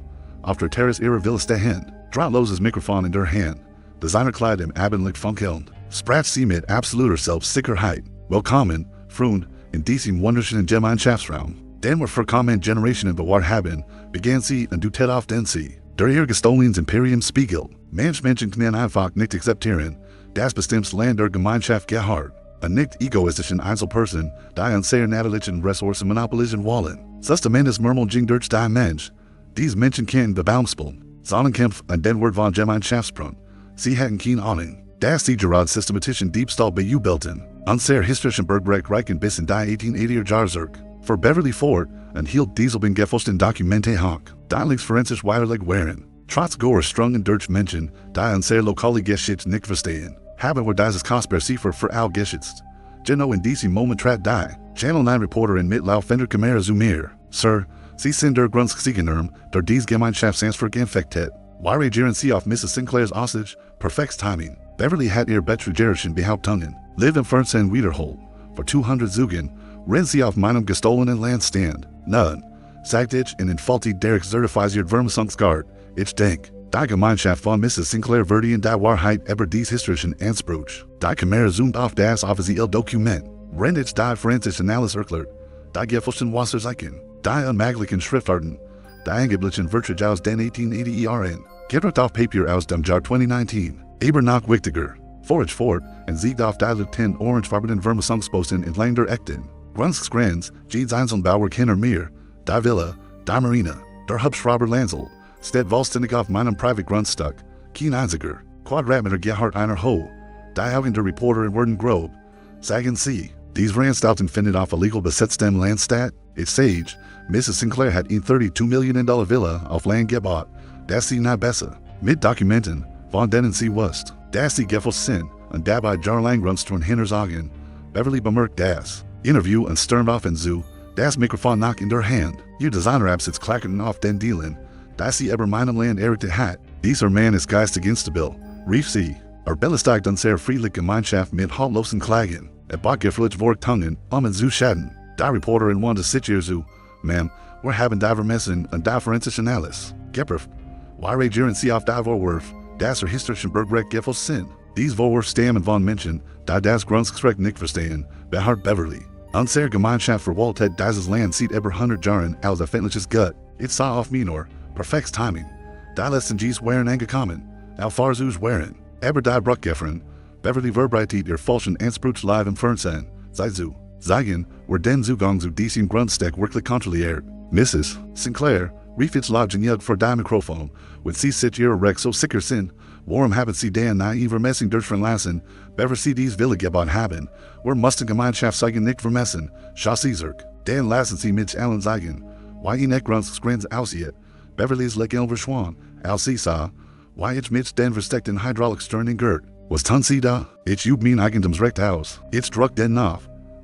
Auf der Terrasse ihrer Villa stehen, drahtloses Mikrofon in der Hand, Designerkleid im Abendlicht funkelnd, sprach sie mit absoluter Selbstsicherheit. Willkommen, Freund, in diesem wunderschönen Gemeinschaftsraum. Den wir verkommenen Generationen bewahrt haben, begann sie und du auf den See. Der ihr gestohlenen Imperium spiegelt. Manche Menschen können einfach nicht akzeptieren, das bestimmtes Land der Gemeinschaft gehört. Ein nicht egoistischen Einzelperson, die an sehr natürlichen Ressourcen monopolisieren wollen. Systematisches Murmeln durch die Mensch. Diese Menschen kennen die Baumspeln, Sonnenkampf und den Wort von Gemeinschaftsbrunn. Sie hatten keine Ahnung, dass sie gerade systematischen Diebstahl beübelten. An sehr historischen Bergregion bis in die 1880er Jahre zurück. Für Beverly Ford und hielt dieselben gefälschten Dokumente hoch. Liegt forensisch weiterlich wären. Trotz Gore strungen durch Menschen, die an sehr lokale Geschichte nicht verstehen, haben wir dieses Conspiracy für all Geschichte. Genau in diesem Moment trat die Channel 9 Reporterin mit laufender Kamera zu mir. Sir, Sie sind der Grundstückseigentümer, der dies Gemeinschaftsansprüch infektet. Why reagieren Sie auf Mrs. Sinclairs Aussage? Perfektes Timing. Beverly hat ihr betrügerischen Behauptungen, live im Fernsehen wiederholt. Für 200 Zeugen, rennt sie auf meinem gestohlenen Land stand. Nun, sagt ich in entfaltet Derek certifiziert Vermissungsgard. Ich denk, die Gemeinschaft von Mrs. Sinclair würde in die Wahrheit über dies historischen Anspruch. Die Kamera zoomt auf das offizielle Dokument. Rennt ich die forensische Analyse erklärt. Die gefälschten Wasserzeichen. Die unmöglichen Schriftarten. Die angeblichen Verträge aus den 1880 Jahren. Gedruckt auf Papier aus dem Jahr 2019. Aber noch wichtiger. Forage fort und siegt auf die 10 orangefarbenen Vermissungsposten entlang der Echten. Grundstücksgrenz, jedes Einzelbauwerk hinter mir. Die Villa, die Marina, der Hubschrauber Lansel, steht vollständig auf meinem Privatgrundstück. Kein einziger Quadratmeter gehört einer HOA. Die Augen der Reporterin wurden grob. Sagen Sie, dies Veranstaltung findet auf illegal besetztem Land statt? Ich sage, Mrs. Sinclair hat ein $32 Millionen Villa auf Land gebaut, das sie nicht besser. Mit Dokumenten, von denen sie wusste, dass sie gefälscht sind und dabei jahrelang Grundstück hinters Augen. Beverly bemerkt das. Interview und Sturm auf und zu, Das Mikrofon knock in der Hand. Ihr Designer absitz klackern auf den Dielen. Da sie aber meinem Land erregte hat. Dieser Mann ist geistig instabil. Rief sie. Bellistig unser friedlich Gemeinschaft mit haltlosen Klagen. Bakgeflich Worktungen, zu schaden. Die Reporterin wanted sit hier zu. Ma'am, wir haben die Vermessen und differenzischen alles. Geprüft. Why reagieren Sie auf die Vorwurf, das historischen Bergregion sind? Dies Vorwurf stammen von Menschen, die das Grundrecht nicht verstehen, beharrt Beverly. Unser Gemeinschaft verwaltet dieses Land seit über 100 Jahren als öffentliches Gut. It sah auf minor, perfektes Timing. Die letzten Gs waren angekommen, Alfarzus waren. Aber die Bruchgeferin, Beverly verbreitet ihr falschen Anspruch live im Fernsehen, sei zu. Sagen, den Zugang zu diesem Grundstück wirklich kontrolliert. Mrs. Sinclair, rief its Lodgen jug für die Mikrofon, with sie sit ihre Rex so sicher sind, warum haben sie den naiver Messing durchverlassen, bever sie dies Willigebaut haben, wir mussten Gemeinschaft sagen nicht vermessen, Chassisirk, den lassen sie mit allen sagen, why in Grunz aussieht, Beverly's like Elverschwan, als sie sah, why ich mit den versteckten Hydraulic Stirring Gert, was tun sie da, ich üb mein Eigentumsrecht aus, ich druck den nach,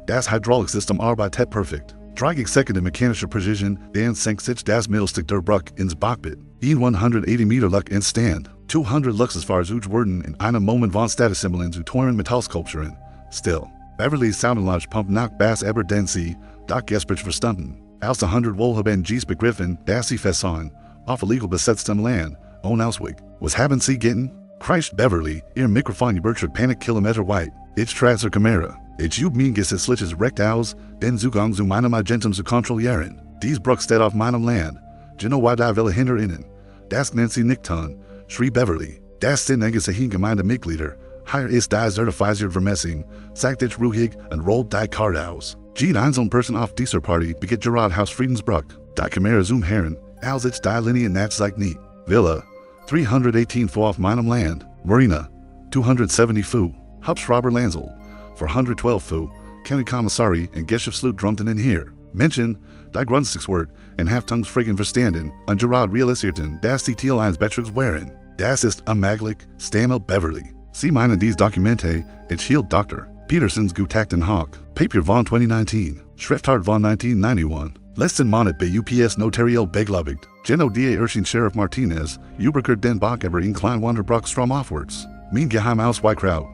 das Hydraulic System arbeitet perfekt. Tragic second mechanische Precision, den senkt sich das Mittelstück der Bruch ins Bakbit. 180 Meter Luck in Stand. 200 Luxes Farzuge werden in einem Moment von Statusymbolen zu teuren Metallskulpturen. Still, Beverly's Soundanlage pumpt nach Bass aber den sie, Doc Gespräch verstanden. Aus 100 wohl haben Gs begriffen, dass sie festsahen, auf illegal besetztem Land, Ausweg. Was haben sie getan? Christ Beverly, ihr Mikrofon übertrug Panik Kilometer weit. Ich trazer Kamera. Ich üb mein gesetzliches Recht aus, den Zugang zu meinem Agentum zu kontrollieren. Dies Bruch steht auf meinem Land. Gino why die will hinter ihnen. Das nennt sie nicht tun, schrie Beverly. Das sind eingesehin Gemeindemitglieder. Hier ist die Certifizierte Vermessung, sagt ich ruhig und rollt die Karte aus. Jede einzelne Person auf dieser Party begeht gerade Haus Friedensbruch. Die Kamera zoom herren, als ich die Linie nachzeigt nicht. Villa, 318 Fu auf meinem Land. Marina, 270 Fu. Hubschrauber Lansel, 412 Fu. County Commissary and Geschäftsleut drumten in hier. Menschen, die Grundstückswort und Halftongues frigen verstanden und gerade realisierten, dass die Ziel eines Betrugs waren. Das ist unmöglich, stammelt Beverly. Sie meinen dies Dokumente, ich hielt Dr. Petersons Gutachten Hawk, Papier von 2019, Schriftart von 1991. Letzten Monat bei UPS notariell beglaubigt. Geno die Erschien Sheriff Martinez, Überkert den Bach über in Kleinwanderbruch Strom aufwärts. Mein Geheimausweichkraut.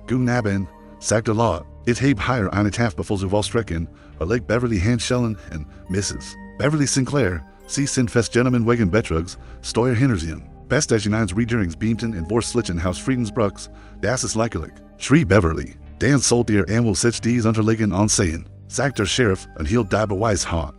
Guten Abend, sagt der Law. Ich heb hier eine Taf bevor zu Vollstrecken, erlegt Beverly Handschellen und Mrs. Beverly Sinclair, sie sind fest Gentlemen wegen Betrugs, steuer hinter sie. Best als eins Regierungs beamten in Vorslitchen Haus Friedensbruchs, das ist lächerlich. Schrie Beverly. Dan sollt ihr einmal sich dies unterlegen ansehen, sagt der Sheriff und hielt die Beweis hart.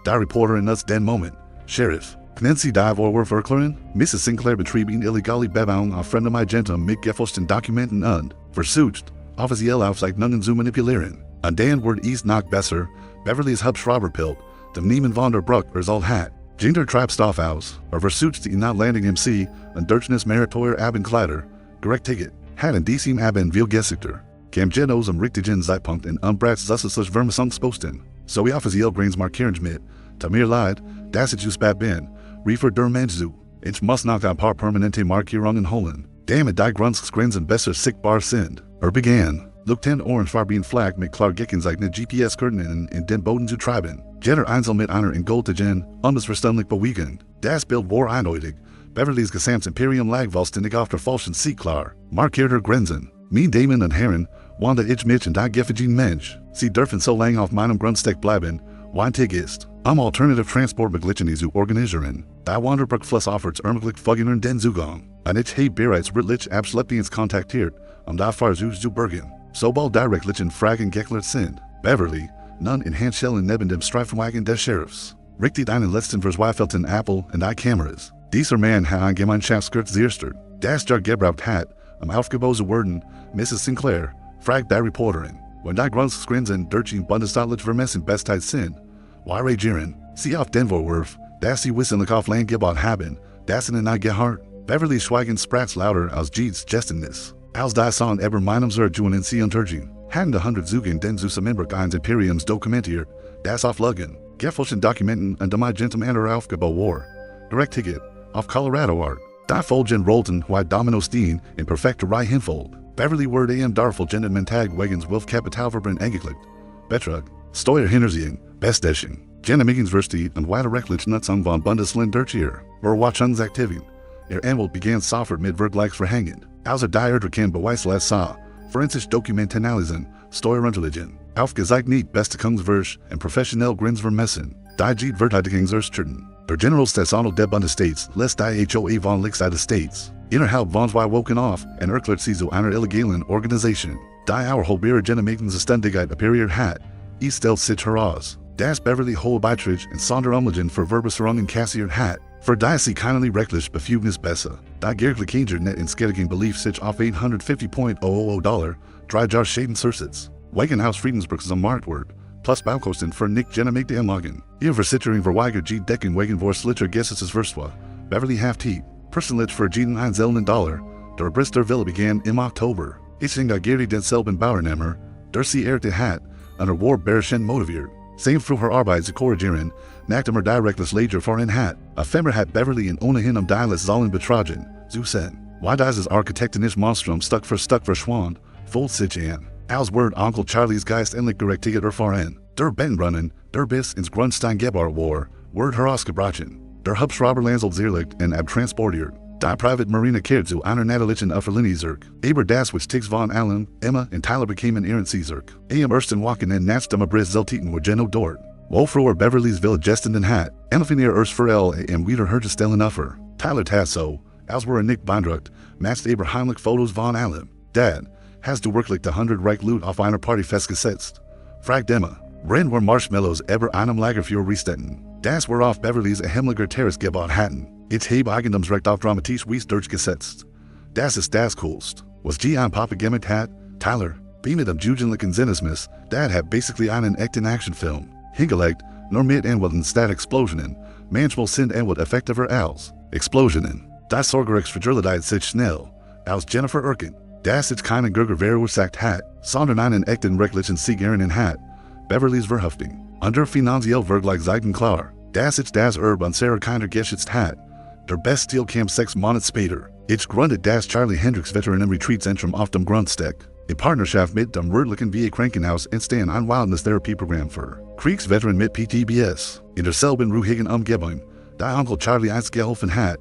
Der Reporterin nutzt den Moment. Sheriff, können Sie die Vorwurf erklären? Mrs. Sinclair betrieb ihn illegale Bebauung auf fremdem Agentum mit gefälschten Dokumenten und versucht, offiziell Aufzeichnungen zu manipulieren. Und dann wird es noch besser, Beverly's Hubschrauberpilt, dem Niemann von der Bruch soll hat. Ginger Treibstoff aus, versucht die Landing im See und Deutschnes Meritor Abenkleider, Gerechtigkeit, hat in diesem Abend viel Gesichter. Kam Genos am richtigen Zeitpunkt in Umbrats zusätzlich Vermessungsposten. So wie offiziell Grains markieren mit, Tamir leid, dass ich spät bin, riefer der Mensch zu. Ich muss noch ein paar permanente Markierungen holen, damit die Grundstücksgrenzen besser sichtbar sind. Begann, Lieutenant Orangefarben Flag mit klargecken seine GPS-Koordinaten in den Boden zu treiben. Jeder Einzel mit einer in Gold zu gehen, unmissverständlich bewiegend. Das Bild war eindeutig. Beverly's gesamtes Imperium lag vollständig auf der falschen See klar. Markierter Grenzen. Mein Damen und Herren, wanda ich mich und die gefälligen Mensch. Sie dürfen so lange auf meinem Grundstück bleiben, wantig ist. Alternative Transportmöglichkeiten zu organisieren. Die Wanderbruchfluss offert ermöglicht folgenden den Zugang. Und ich habe bereits wirklich Abschleppdienst kontaktiert, die Fahrzeuge zu bergen. Sobald direktlichen Fragen geklärt sind. Beverly, nun in Handschellen neben dem Streifenwagen des Sheriffs. Richtet einen letzten verzweifelten Apple und die Kameras. Dieser Mann hat ein Gemeinschaftsgurt zerstört. Das gebraucht hat, aufgebaut zu werden, Mrs. Sinclair, fragt die Reporterin. Wenn die Grundstücksgrenzen durch den bundesstaatlich vermessen Bestheit sind, why reagieren sie auf den Vorwurf, dass sie wissentlich auf Land gebaut haben, das ihnen nicht gehört? Beverly Schweigen sprach lauter als Jeeds Geständnis. Als die Son über meinem Zertun in sie unterging, hatten 100 Zügen den Zusammenbruch eines Imperiums dokumentiert, das auf Lügen, gefälschten Dokumenten und dem Agentum einer aufgebaut war. Gerechtigkeit, auf Colorado Art. Die Folgen rollten white Domino-Steen in perfekter Reihe hinfold. Beverly wurde darfel Gentleman Tag wegens Wolf Kapitalverbrenn angeklickt. Betrug, steuer hinter sie, Besteching. Genehmigungsrechte und weiterrechtliche Nutzung von Bundesländern Verwaltungsaktiven. Anwalt begann sofort mit Vergleichs verhängen. Außer die Erdrücken Beweislas sah, forensisch Dokumentenalisen, Steuerunterlagen, aufgezeichnet Bestekungsversch und professionell Grenzvermessen, die Jede Verteidigungserstürten. Der Generalstaatsanwalt der Bundesstaats lässt die HOA von Lichseite States. Innerhalb von 2 Wochen auf und erklärt sie zu einer illegalen Organisation. Die auch halbere Genehmigungsständigkeit appariert hat, stellt sich heraus. Das Beverly hohe Beiträge und Sonderumlagen für Verbesserungen kassiert hat. Für die sie keinerlei rechtliche Befugnis besser. Die Gerechtigkeit net in Skettigen belief sich auf $850,000, 3 Jahre Schädensersatz. Wagenhaus Friedensbrücks am Marktwert, plus Baukosten für nicht genehmigte Anlagen. Ihr Versicherung verweigert die Decken wegen Vorslitzer Gesetzes Verswa, Beverly Half-T, Personlich für jeden einzelnen Dollar. Der Brister Villa begann im Oktober. Ich hing Geri denselben Bauernehmer, der sie hat, und war Bärchen motiviert. Same früher Arbeit zu korrigieren, nachdem direktes Lager voran hat. Ephemer hat Beverly und ohnehin Dialis sollen betragen, zu sen. Why dieses architektonisch Monstrum Stück für Stück verschwand, voll sich an. Als Word Onkel Charlies Geist endlich Gerechtigkeit voran. Der Benrunnen, der bis ins Grundstein gebar war, Word herausgebrochen. Der Hubschrauberlandsel zerlegt und abtransportiert. Die Private Marine kehrt zu einer natalitschen Verlinie-Zirk. Aber das which Tiggs von Allen, Emma und Tyler bekämen ihren Zirk. Am ersten Wochen in Natzdammer Briss Zeltiten war Geno dort. Wo früher Beverly's Villa gestanden hat, Anfinier erst für am wieder herstellen uffer. Tyler Tasso, als were nicht beeindruckt, matcht aber heimlich Fotos von Allen. Dad, hast du wirklich 100 Reich Loot auf einer Party festgesetzt? Fragt Emma. Brenn were Marshmallows ever einem Lagerfeuer restetten. Das war auf Beverly's heimlicher Terrace gebaut hatten. Ich habe Eigentumsrecht auf dramatisch Wies durchgesetzt. Das ist das Coolst. Was ein Papa gemacht hat, Tyler, wie mit dem jugendlichen Sinnesmiss, Dad hat basically einen echten Actionfilm. Hingelegt, nur mit Anwälten statt Explosionen. Manchmal sind Anwälte effektiver als Explosionen. Das Sorgerechtsvergültigkeit sich schnell, als Jennifer Erkin. Das ist keinen Gürger verursacht hat, sondern einen echten rechtlichen Sieg erringen hat. Beverly's Verhaftung. Unter finanziell Vergleichszeiten klar. Das ist das und Sarah keiner geschützt hat. Der Beststil kam 6 Monate später. Ich gründet das Charlie Hendricks Veteranenretreatzentrum auf dem Grundstück. In Partnerschaft mit dem örtlichen VA Krankenhaus entstehen ein Wildnis-Therapieprogramm für Kriegsveteran mit PTBS. In derselben ruhigen Umgebung, da Onkel Charlie einst geholfen hat.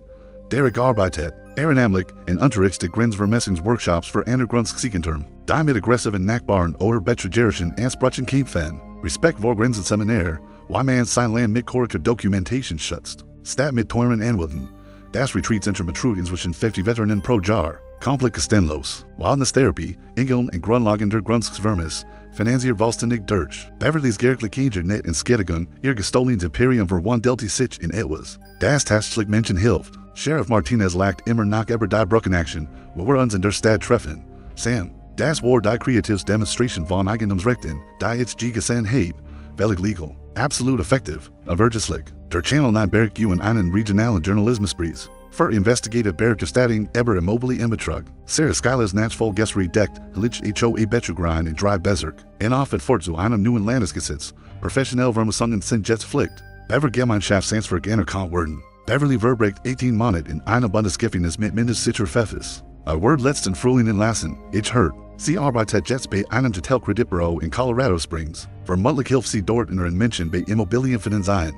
Derek arbeitet, ehrenamtlich, in Unterricht der Grenzvermessungsworkshops für Untergrundsiegentern. Die mit aggressiven Nachbarn oder betrügerischen Ansprüchen kämpfen. Respekt vor Grenzenseminar, why man sein Land mit korrekter Dokumentation schützt. Statt mit teuren Anwälten. Das Retreatzentrum betrug inzwischen 50 Veteranen pro Jahr. Komplett kostenlos. Wildnis-Therapie, Ingeln und Grundlagen der Grundsvermis, finanziert vollständig durch. Beverly's Gerechtigkeit net in Skettigen, ihr gestohlenes Imperium verwandelte sich in etwas. Das tatsächlich Menschen hilft. Sheriff Martinez lagt immer nach die Brückenaction, wo wir uns in der Stadt treffen. Sam, das war die kreatives Demonstration von Eigentumsrechten, die ich gesehen habe, völlig legal, absolut effektiv, verlässlich. Der Channel 9 Bergregion einen regionalen Journalismuspreis. Für investigative Berichterstattung über Immobile in Betrug. Sarah Skyler's Nachvoll Gessry deckt, Lich HOA Betrugrein in Drei Bezirk. En auf et fort zu einem neuen Landesgesetz. Professionell Vermessungen sind jetzt Pflicht. Bever Gemeinschaftssanswerk anerkannt werden. Beverly verbrecht 18 Monate in einer Bundesgefängnis mit mindestsicher Pfeffes. Word letzten Frühling entlassen, ich hört. Sie arbeitet jetzt bei einem Hotelkreditbüro in Colorado Springs. Vermutlich hilft sie dort in ihren Menschen bei Immobilienfinanzierung.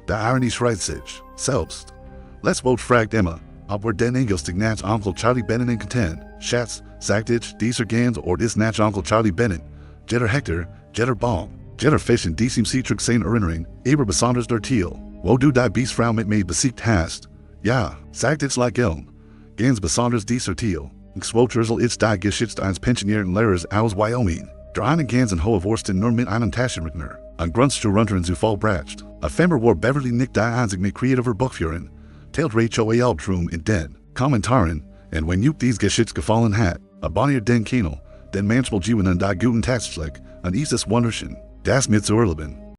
Die Ironie schreit sich, selbst. Let's vote fragt Emma, ob wir den Engelstig nach Onkel Charlie Bennett in content. Schatz, sagt ich, dieser Gans oder ist nach Onkel Charlie Bennett. Jetter Hector, Jetter Baum, Jetter Fisch in diesem Citrix sein Erinnerung, aber besonders der Thiel. Wo du die Biestfrau mit mir besiegt hast. Ja, sagt ich like Elm. Gans besonders dieser Thiel. Xwotersel ist die geschützt eines pensionierten Lehrers aus Wyoming. Der eine Gans in hohe Wursten nur mit einem Taschenrechner. Ein Grundstuhl runter zu vollbracht. Ephemer war Beverly nicht die einzig mit kreativer Buchführen. Teilt Rachel Albtrum in den Kommentaren, und wenn euch dies Geschütz gefallen hat, abonniert den Kanal, denn manchmal gewinnen die guten Tatsächlich, und ist es wunderschön, das mit zu erleben.